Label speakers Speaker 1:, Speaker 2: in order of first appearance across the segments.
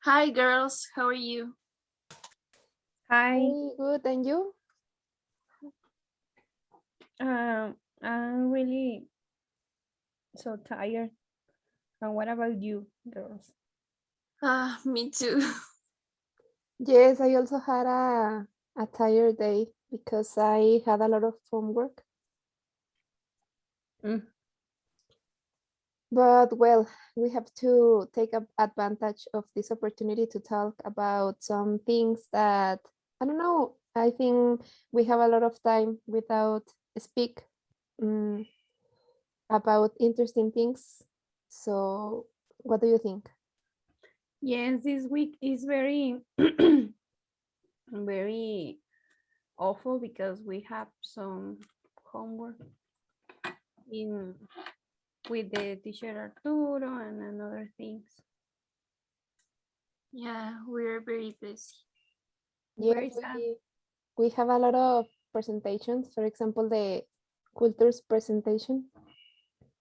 Speaker 1: Hi, girls. How are you?
Speaker 2: Hi,
Speaker 3: Very good, and you?
Speaker 2: I'm really so tired. And what about you, girls?
Speaker 1: Me too.
Speaker 3: Yes, I also had a tired day because I had a lot of homework.
Speaker 2: Mm,
Speaker 3: But well, we have to take advantage of this opportunity to talk about some things that I don't know. I think we have a lot of time without speak um, about interesting things. So, what do you think?
Speaker 2: Yes, this week is very, very awful because we have some homework in with the teacher Arturo and other things.
Speaker 1: Yeah, we're very busy.
Speaker 2: Very
Speaker 3: Yes,
Speaker 2: sad.
Speaker 3: we have a lot of presentations. For example, the cultures presentation.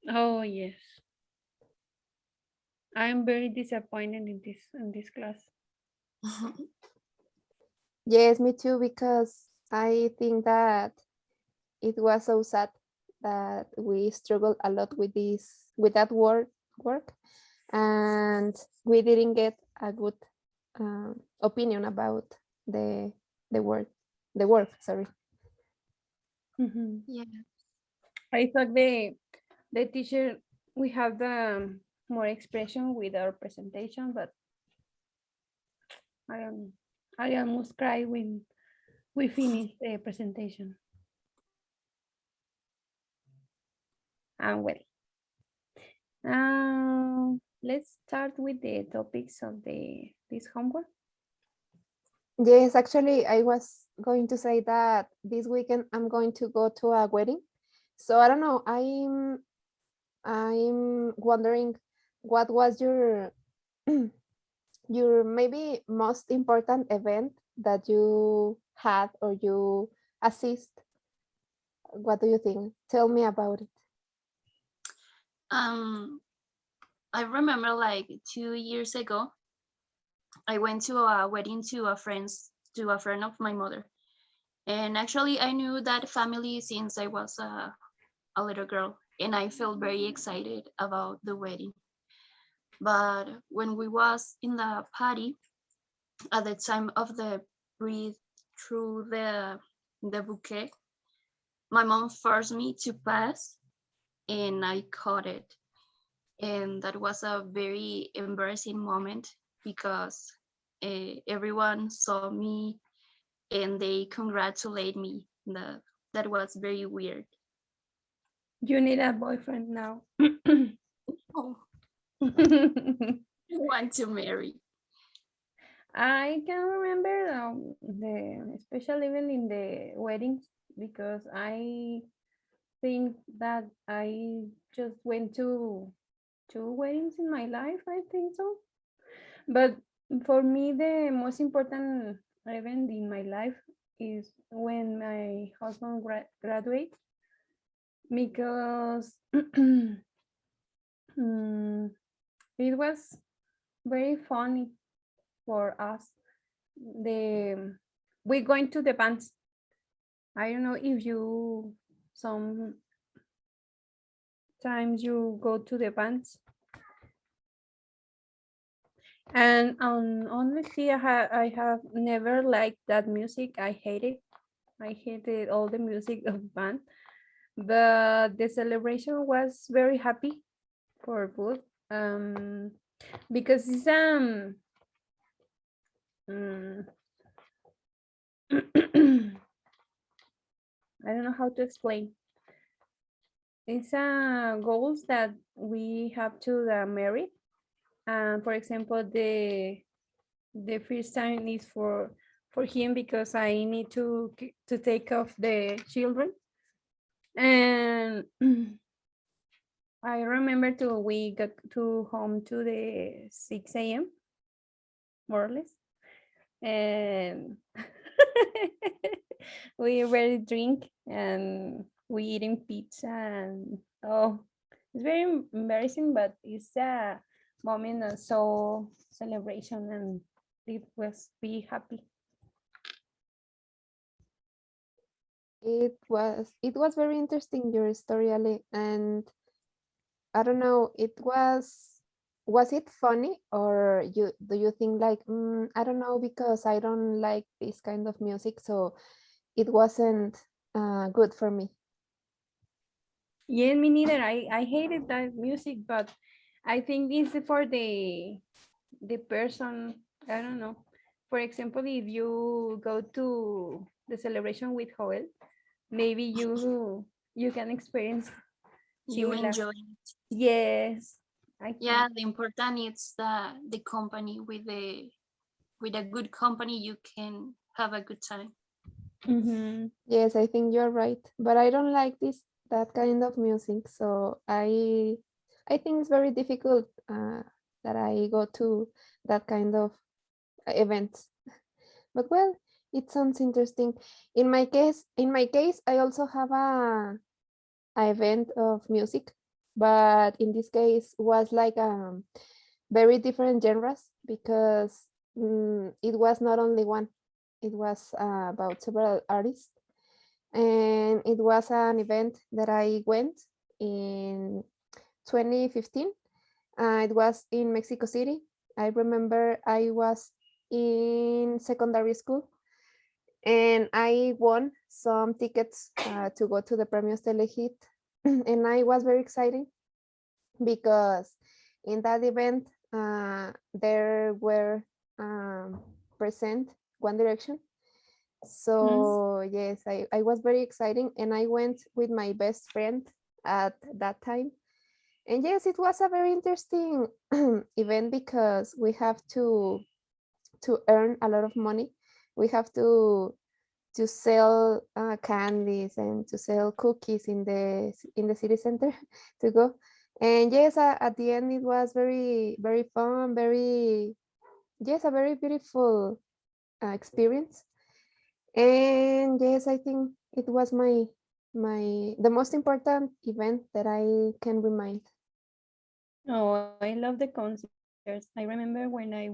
Speaker 2: Oh yes, I'm very disappointed in this class.
Speaker 3: Yes, me too, because I think that it was so sad that we struggled a lot with that work, and we didn't get a good opinion about the the work the work. Sorry.
Speaker 2: Mhm.
Speaker 1: Yeah.
Speaker 2: I thought the teacher we have the more expression with our presentation, but I am I almost cry when we finish the presentation. And well, let's start with the topics of the this homework.
Speaker 3: Yes, actually, I was going to say that this weekend I'm going to go to a wedding. So I don't know. I'm wondering what was your maybe most important event that you had or you assist. What do you think? Tell me about it.
Speaker 1: Um, I remember like 2 years ago, I went to a wedding to a friend of my mother, and actually I knew that family since I was a little girl, and I felt very excited about the wedding. But when we was in the party at the time of the breathe through the bouquet, my mom forced me to pass, and I caught it. And that was a very embarrassing moment because everyone saw me and they congratulate me. That was very weird.
Speaker 2: You need a boyfriend now.
Speaker 1: Oh, I want to marry.
Speaker 2: I can remember the special event in the weddings because I think that I just went to two weddings in my life. I think so. But for me, the most important event in my life is when my husband graduates because mm, it was very funny for us. The we going to the bands. I don't know if you sometimes you go to the bands. And honestly, I have never liked that music. I hate it. I hated all the music of band. But the celebration was very happy for both. Um, because it's mm, I don't know how to explain. It's goals that we have to marry. For example, the first time is for him because I need to take off the children. And I remember we got to home to the 6 a.m. more or less, and we already drink and we eating pizza and oh, it's very embarrassing, but it's a moment of so celebration, and it was be happy.
Speaker 3: It was very interesting, your story, Ale, and I don't know, was it funny, or do you think like, I don't know, because I don't like this kind of music, so it wasn't good for me.
Speaker 2: Yeah, me neither. I hated that music, but I think it's for the person. I don't know. For example, if you go to the celebration with Joel, maybe you can experience
Speaker 1: You
Speaker 2: similar.
Speaker 1: enjoy it.
Speaker 2: Yes, I
Speaker 1: Yeah,
Speaker 2: think.
Speaker 1: the important is the company. With a good company, you can have a good time.
Speaker 3: Yes, I think you're right, but I don't like that kind of music, so I think it's very difficult that I go to that kind of events. But well, it sounds interesting. In my case, I also have a event of music, but in this case was like very different genres, because it was not only one. It was about several artists, and it was an event that I went in 2015. It was in Mexico City. I remember I was in secondary school, and I won some tickets to go to the Premios Telehit, and I was very excited because in that event there were present One Direction. So yes, I was very exciting, and I went with my best friend at that time. And yes, it was a very interesting event, because we have to earn a lot of money. We have to sell candies and to sell cookies in the city center to go. And yes, at the end it was very very fun, very, yes, a very beautiful experience. And yes, I think it was the most important event that I can remind.
Speaker 2: Oh, I love the concerts. I remember when I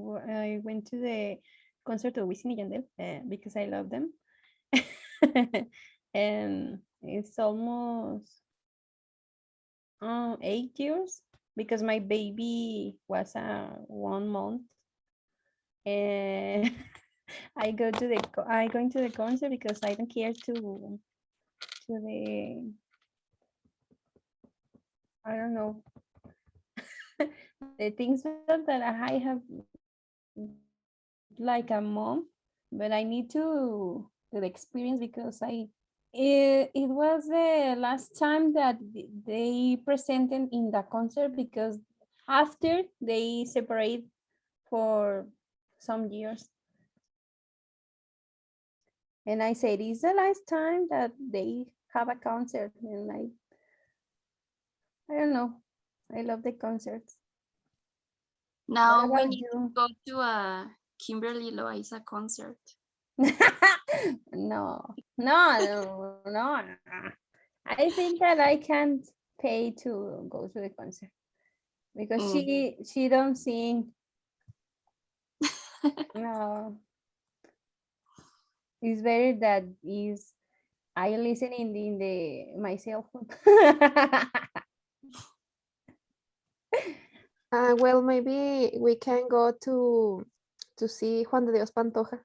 Speaker 2: went to the concert of Wisin y Yandel, because I love them. And it's almost 8 years, because my baby was 1 month, and I going to the concert because I don't care to the, I don't know, the things that I have like a mom, but I need to the experience, because it was the last time that they presented in the concert, because after they separate for some years. And I said, it's the last time that they have a concert. And I don't know. I love the concerts. What
Speaker 1: Now we
Speaker 2: about
Speaker 1: need to
Speaker 2: you?
Speaker 1: go to a Kimberly Loaiza concert.
Speaker 2: No, no, no, no. I think that I can't pay to go to the concert, because
Speaker 1: Mm.
Speaker 2: she don't sing. No, it's better that is I listen in the my cell phone.
Speaker 3: Well, maybe we can go to see Juan de Dios Pantoja.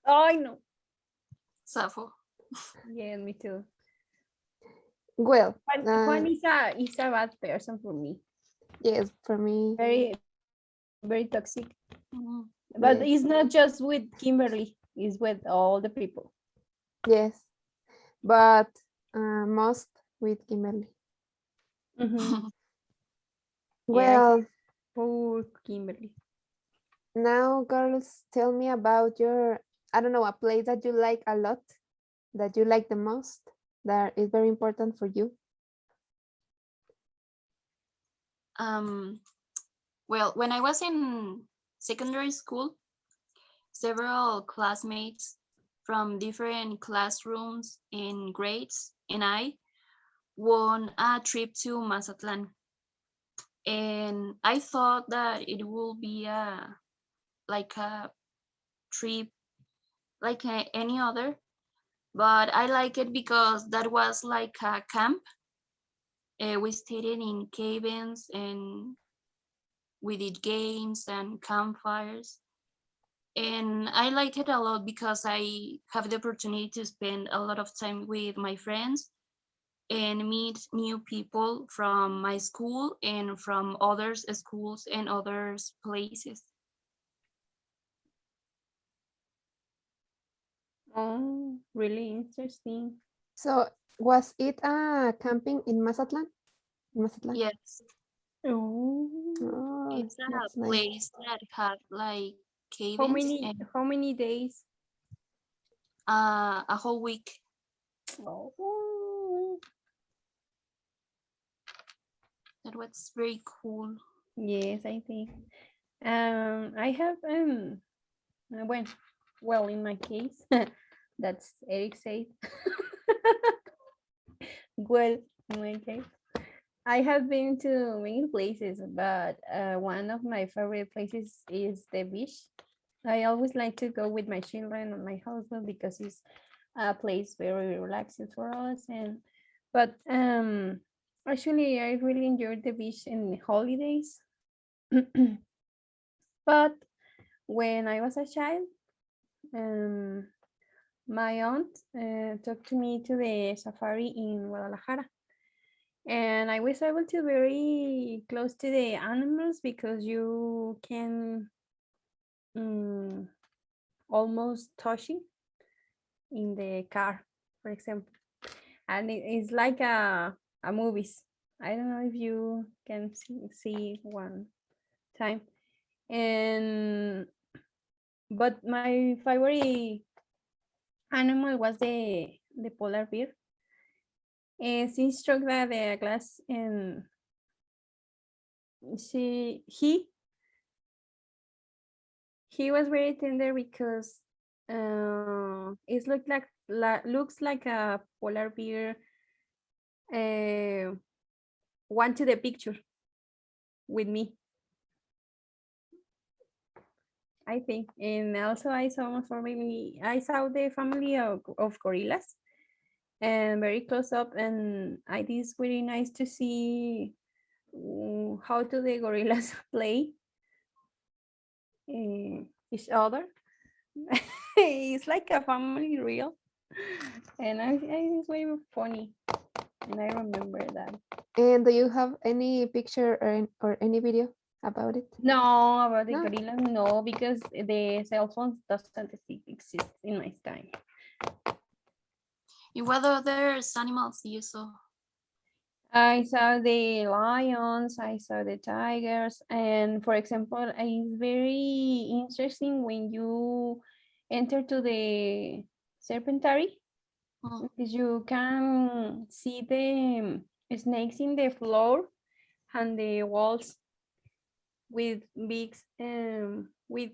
Speaker 2: I know.
Speaker 1: Safo.
Speaker 2: Yeah, me too.
Speaker 3: Well,
Speaker 2: Juan is a bad person for me.
Speaker 3: yes, for me,
Speaker 2: Very very toxic.
Speaker 1: Mm.
Speaker 2: But
Speaker 3: yes,
Speaker 2: it's not just with Kimberly, it's with all the people.
Speaker 3: yes, but most with Kimberly.
Speaker 2: Mhm. Yeah,
Speaker 3: Well,
Speaker 2: poor Kimberly.
Speaker 3: now girls, tell me about I don't know, a place that you like a lot, that you like the most, that is very important for you.
Speaker 1: um, well, when I was in secondary school, several classmates from different classrooms and grades and I won a trip to Mazatlan. And I thought that it will be like a trip like any other, but I like it because that was like a camp. We stayed in cabins and we did games and campfires. And I like it a lot because I have the opportunity to spend a lot of time with my friends and meet new people from my school and from others schools and others places.
Speaker 2: Oh, really interesting.
Speaker 3: So was it camping in Mazatlan? Mazatlan.
Speaker 1: Yes,
Speaker 2: Oh,
Speaker 3: Oh,
Speaker 1: it's a
Speaker 3: that's nice.
Speaker 1: place that had like
Speaker 2: how
Speaker 1: cabins
Speaker 2: many
Speaker 1: and
Speaker 2: how many days?
Speaker 1: a whole week.
Speaker 2: Oh,
Speaker 1: That was very cool.
Speaker 2: yes, I think. I have well, in my case, that's Eric said. Well, in my case, I have been to many places, but one of my favorite places is the beach. I always like to go with my children and my husband because it's a place very relaxing for us. And but actually, I really enjoyed the beach in the holidays. But when I was a child, um, my aunt took to me to the safari in Guadalajara, and I was able to very close to the animals because you can almost touching in the car, for example, and it's like a movies. I don't know if you can see one time, and but my favorite animal was the polar bear. And she struck that the glass, and she he was very tender because it looks like a polar bear uh, wanted a picture with me, I think. And also I saw the family of gorillas and very close up, and I think it's very nice to see how do the gorillas play each other. It's like a family real, and it's very funny, and I remember that.
Speaker 3: And do you have any picture or any video about it?
Speaker 2: No, about the
Speaker 3: No.
Speaker 2: gorillas, no, because the cell phones doesn't exist in my time.
Speaker 1: And what other animals you saw?
Speaker 2: I saw the lions, I saw the tigers, and for example, it's very interesting when you enter to the serpentary
Speaker 1: Mm.
Speaker 2: because you can see the snakes in the floor and the walls with big with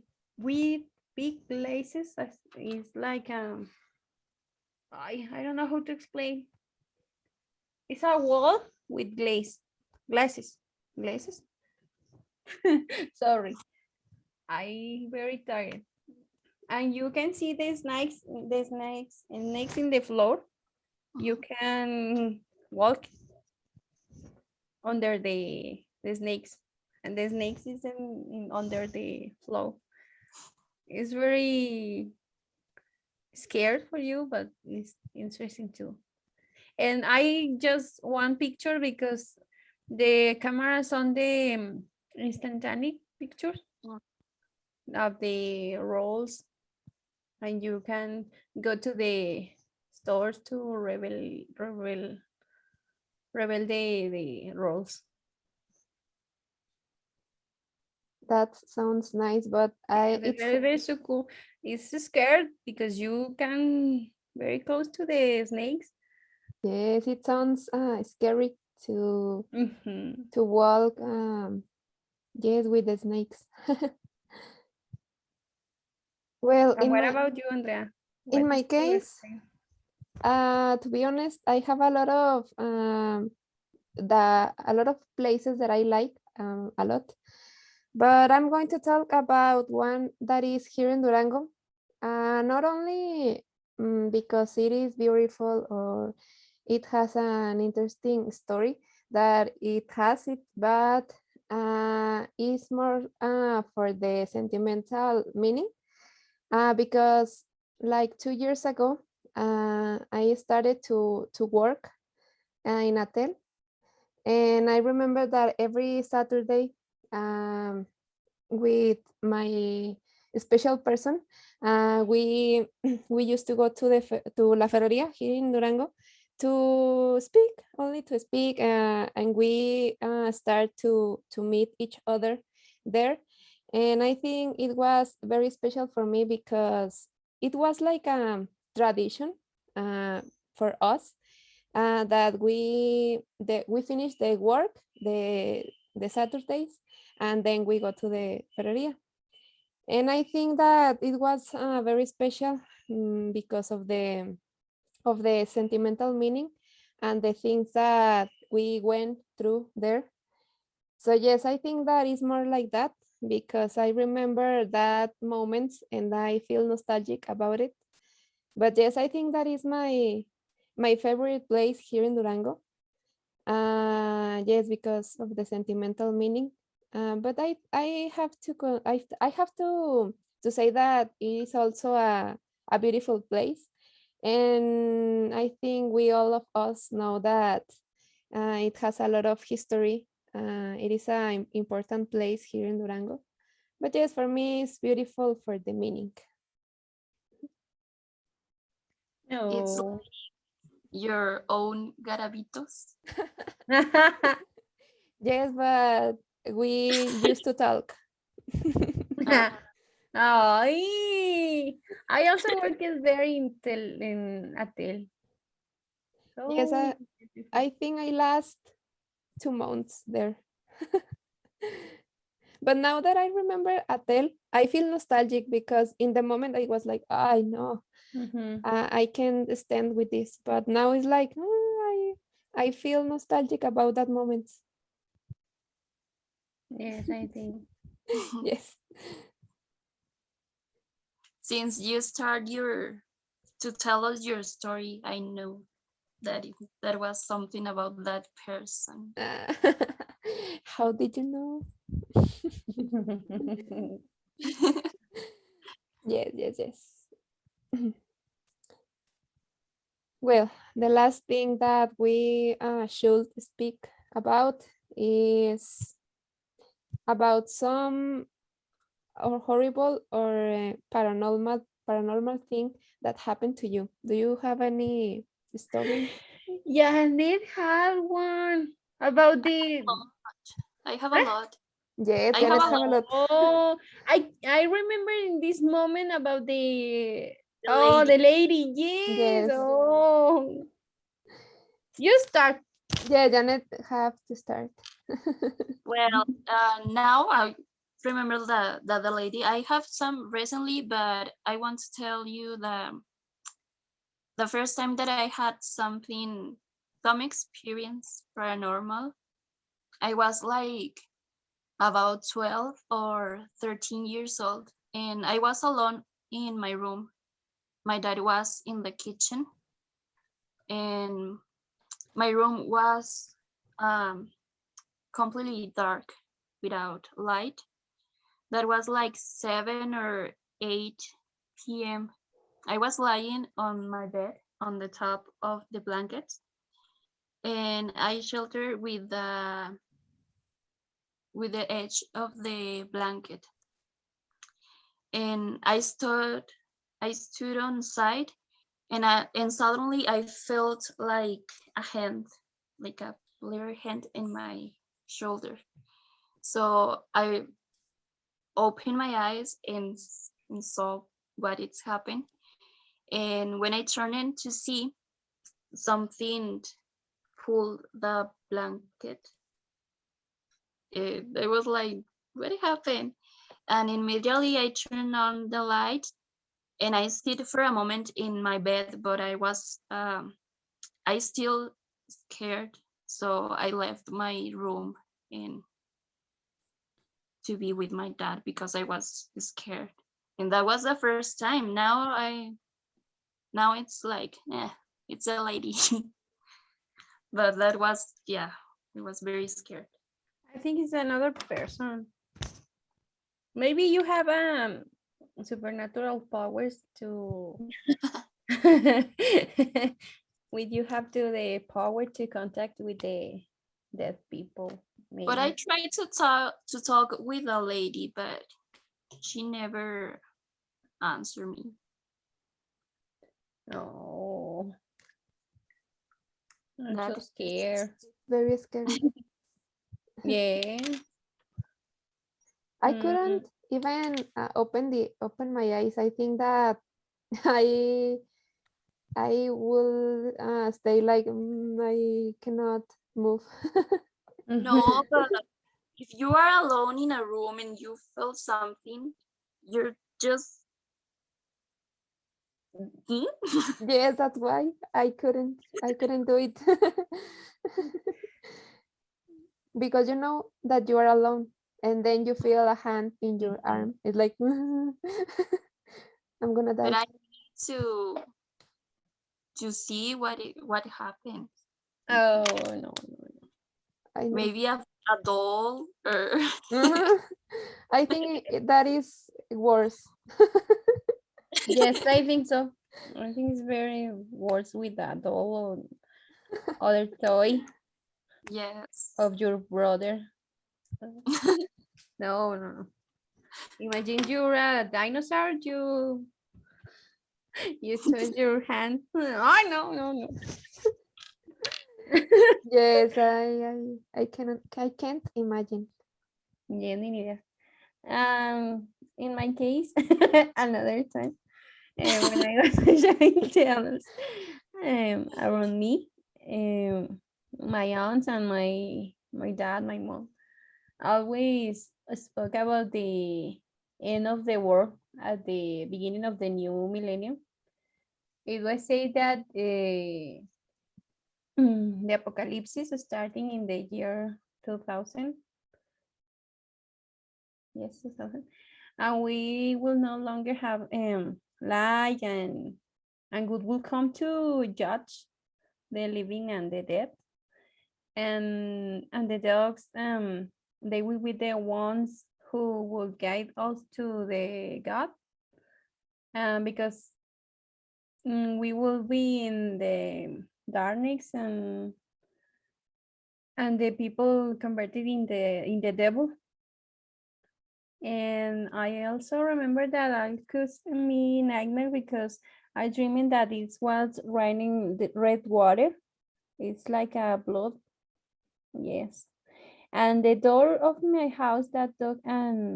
Speaker 2: big glazes. It's like I don't know how to explain. It's a wall with glasses. Sorry, I very tired. And you can see the snakes in the floor. You can walk under the snakes, and the snakes is in under the floor. It's very scared for you, but it's interesting too. And I just one picture because the cameras on the instantaneous pictures
Speaker 1: Mm.
Speaker 2: of the rolls, and you can go to the stores to reveal the rolls.
Speaker 3: That sounds nice, but I
Speaker 2: And it's
Speaker 3: it's
Speaker 2: very, very so cool. It's scared because you can very close to the snakes.
Speaker 3: yes, it sounds scary
Speaker 2: Mhm.
Speaker 3: to walk yes with the snakes. Well,
Speaker 2: And what about you, Andrea?
Speaker 3: in
Speaker 2: What
Speaker 3: my
Speaker 2: is your
Speaker 3: case,
Speaker 2: experience?
Speaker 3: to be honest, I have a lot of a lot of places that I like a lot. But I'm going to talk about one that is here in Durango. Not only because it is beautiful or it has an interesting story that it has it, but it's more for the sentimental meaning. Because like 2 years ago, I started to work in a hotel, and I remember that every Saturday, with my special person, we we used to go to to La Ferrería here in Durango to speak, only to speak, and we start to meet each other there. And I think it was very special for me because it was like a tradition for us, that we finish the work the Saturdays, and then we go to the Ferrería. And I think that it was very special, because of the sentimental meaning and the things that we went through there. So yes, I think that is more like that, because I remember that moments and I feel nostalgic about it. But yes, I think that is my favorite place here in Durango. Yes, because of the sentimental meaning. But I have I have to say that it is also a beautiful place, and I think we all of us know that it has a lot of history. It is an important place here in Durango. But yes, for me, it's beautiful for the meaning.
Speaker 1: It's
Speaker 2: No.
Speaker 1: your own garabitos.
Speaker 3: Yes, but we used to talk.
Speaker 1: Uh,
Speaker 2: Ay, I also work is very in Atel.
Speaker 3: Yes,
Speaker 2: So
Speaker 3: I think I last 2 months there. But now that I remember Atel, I feel nostalgic because in the moment I was like, I know,
Speaker 2: mhm.
Speaker 3: I can stand with this. But now it's like, I feel nostalgic about that moment.
Speaker 2: Yes, I think.
Speaker 3: Yes.
Speaker 1: since you start to tell us your story, I know that that was something about that person.
Speaker 3: Uh, how did you know? Yes, yes, yes. Well, the last thing that we should speak about is about some or horrible or paranormal thing that happened to you. Do you have any story?
Speaker 2: Janeth had one about the
Speaker 1: I have a
Speaker 2: eh?
Speaker 1: lot.
Speaker 3: Yes,
Speaker 1: I have
Speaker 3: Janeth
Speaker 1: a
Speaker 3: have a
Speaker 1: lot.
Speaker 3: lot.
Speaker 2: Oh, I remember in this moment about the
Speaker 1: The lady.
Speaker 2: the lady. Yes.
Speaker 3: Yes.
Speaker 2: Oh, you start.
Speaker 3: Yeah, Janet have to start.
Speaker 1: Well, now I remember the lady. I have some recently, but I want to tell you the first time that I had some experience paranormal. I was like about 12 or 13 years old, and I was alone in my room. My dad was in the kitchen, and my room was um, completely dark without light. That was like 7 or 8 p.m. I was lying on my bed on the top of the blankets, and I sheltered with the edge of the blanket. And I stood on side, and suddenly I felt like a hand, like a clear hand in my shoulder. So I opened my eyes and saw what it's happened. And when I turned in to see, something pulled the blanket. I was like, what happened? And immediately I turned on the light, and I stayed for a moment in my bed, but I still scared. So I left my room, and to be with my dad because I was scared. And that was the first time. Now it's like, it's a lady. But that was, yeah, it was very scared.
Speaker 2: I think it's another person. Maybe you have supernatural powers to with you have to the power to contact with the dead people.
Speaker 1: But I
Speaker 2: Maybe.
Speaker 1: tried to talk with a lady, but she never answered me.
Speaker 2: Oh, I'm so
Speaker 1: That
Speaker 2: scared.
Speaker 3: Very scary.
Speaker 2: Yeah.
Speaker 3: I
Speaker 2: Mm,
Speaker 3: couldn't even open my eyes. I think that I I will stay like I cannot move.
Speaker 1: no, but if you are alone in a room and you feel something, you're just "Hmm?"
Speaker 3: Yes, that's why I couldn't do it. Because you know that you are alone and then you feel a hand in your arm. It's like I'm gonna
Speaker 1: But
Speaker 3: die.
Speaker 1: I need to see what happened.
Speaker 2: Oh no.
Speaker 3: I know.
Speaker 1: Maybe a doll or
Speaker 3: I think that is worse.
Speaker 2: Yes, I think so. I think it's very worse with that doll or other toy
Speaker 1: yes.
Speaker 2: of your brother. No, no, no. Imagine you're a dinosaur, you twist your hand. Oh no, no, no.
Speaker 3: Yes, I can't imagine.
Speaker 2: Yeah, ni idea. In my case, another time, when I was a child, to honest, around me, my aunts and my dad, my mom, always spoke about the end of the world at the beginning of the new millennium. It was said that the apocalypse is starting in the year 2000. Yes, 2000. And we will no longer have light and good will come to judge the living and the dead. And the dogs they will be the ones who will guide us to the God. Because we will be in the darkness and the people converted in the devil. And I also remember that I caused me nightmare because I dreaming that it was raining the red water. It's like a blood. Yes. And the door of my house that dog and